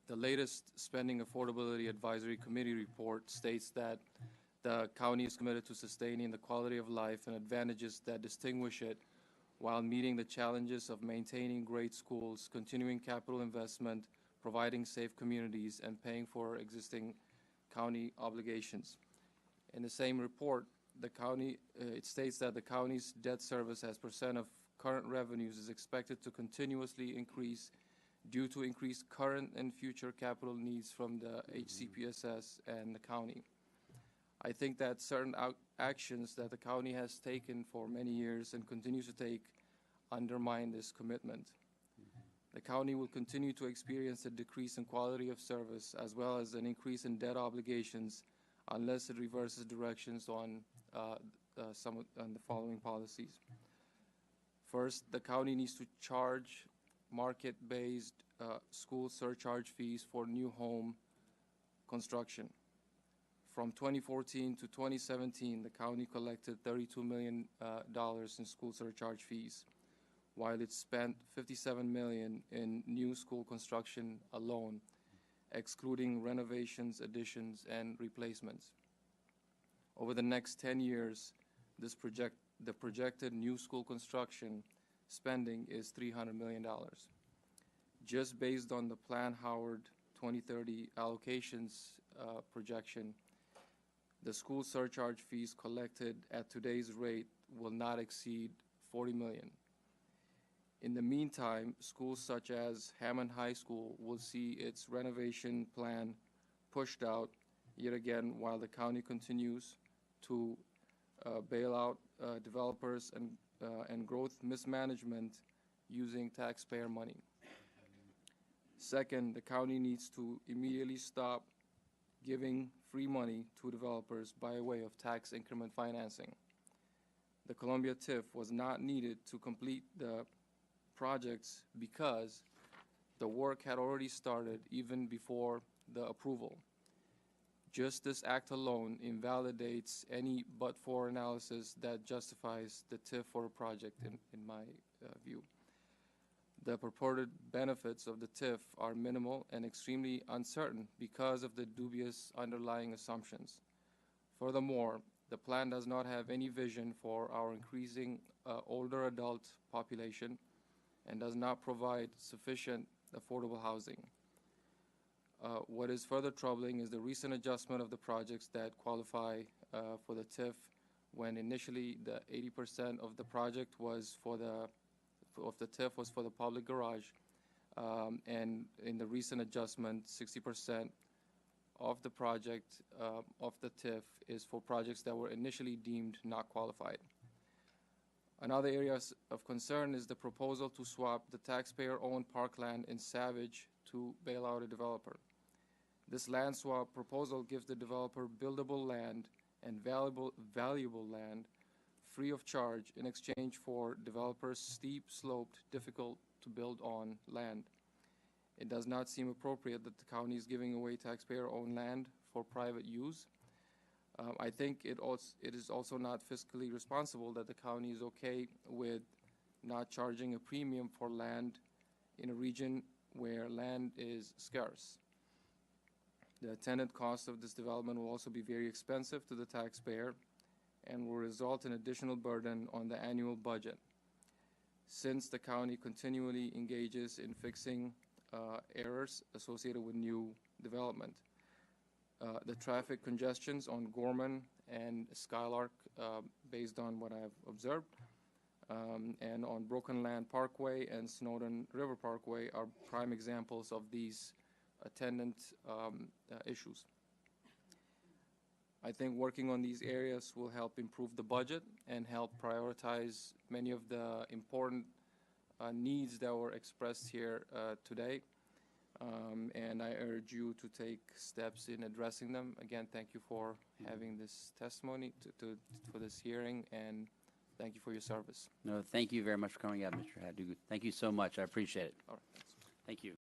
The latest Spending Affordability Advisory Committee report states that the county is committed to sustaining the quality of life and advantages that distinguish it while meeting the challenges of maintaining great schools, continuing capital investment, providing safe communities, and paying for existing county obligations. In the same report, the county, it states that the county's debt service as percent of current revenues is expected to continuously increase due to increased current and future capital needs from the HCPSS and the county. I think that certain actions that the county has taken for many years and continues to take undermine this commitment. The county will continue to experience a decrease in quality of service as well as an increase in debt obligations unless it reverses directions on the following policies. First, the county needs to charge market-based school surcharge fees for new home construction. From 2014 to 2017, the county collected $32 million in school surcharge fees, while it spent $57 million in new school construction alone, excluding renovations, additions, and replacements. Over the next 10 years, the projected new school construction spending is $300 million. Just based on the Plan Howard 2030 allocations projection, the school surcharge fees collected at today's rate will not exceed $40 million. In the meantime, schools such as Hammond High School will see its renovation plan pushed out yet again while the county continues to bail out developers and growth mismanagement using taxpayer money. Second, the county needs to immediately stop giving free money to developers by way of tax increment financing. The Columbia TIF was not needed to complete the projects because the work had already started even before the approval. Just this act alone invalidates any but-for analysis that justifies the TIF for a project, in my view. The purported benefits of the TIF are minimal and extremely uncertain because of the dubious underlying assumptions. Furthermore, the plan does not have any vision for our increasing older adult population and does not provide sufficient affordable housing. What is further troubling is the recent adjustment of the projects that qualify for the TIF, when initially the 80% of the project was for the TIF was for the public garage, and in the recent adjustment, 60% of the project of the TIF is for projects that were initially deemed not qualified. Another area of concern is the proposal to swap the taxpayer-owned parkland in Savage to bail out a developer. This land swap proposal gives the developer buildable land and valuable land free of charge in exchange for developers' steep-sloped, difficult-to-build-on land. It does not seem appropriate that the county is giving away taxpayer-owned land for private use. I think it is also not fiscally responsible that the county is okay with not charging a premium for land in a region where land is scarce. The attendant cost of this development will also be very expensive to the taxpayer and will result in additional burden on the annual budget, since the county continually engages in fixing errors associated with new development. The traffic congestions on Gorman and Skylark, based on what I've observed, and on Broken Land Parkway and Snowden River Parkway are prime examples of these attendant issues. I think working on these areas will help improve the budget and help prioritize many of the important needs that were expressed here today. And I urge you to take steps in addressing them. Again, thank you for having this testimony, for this hearing, and thank you for your service. No, thank you very much for coming out, Mr. Hadgu. Thank you so much. I appreciate it. All right, thanks. Thank you.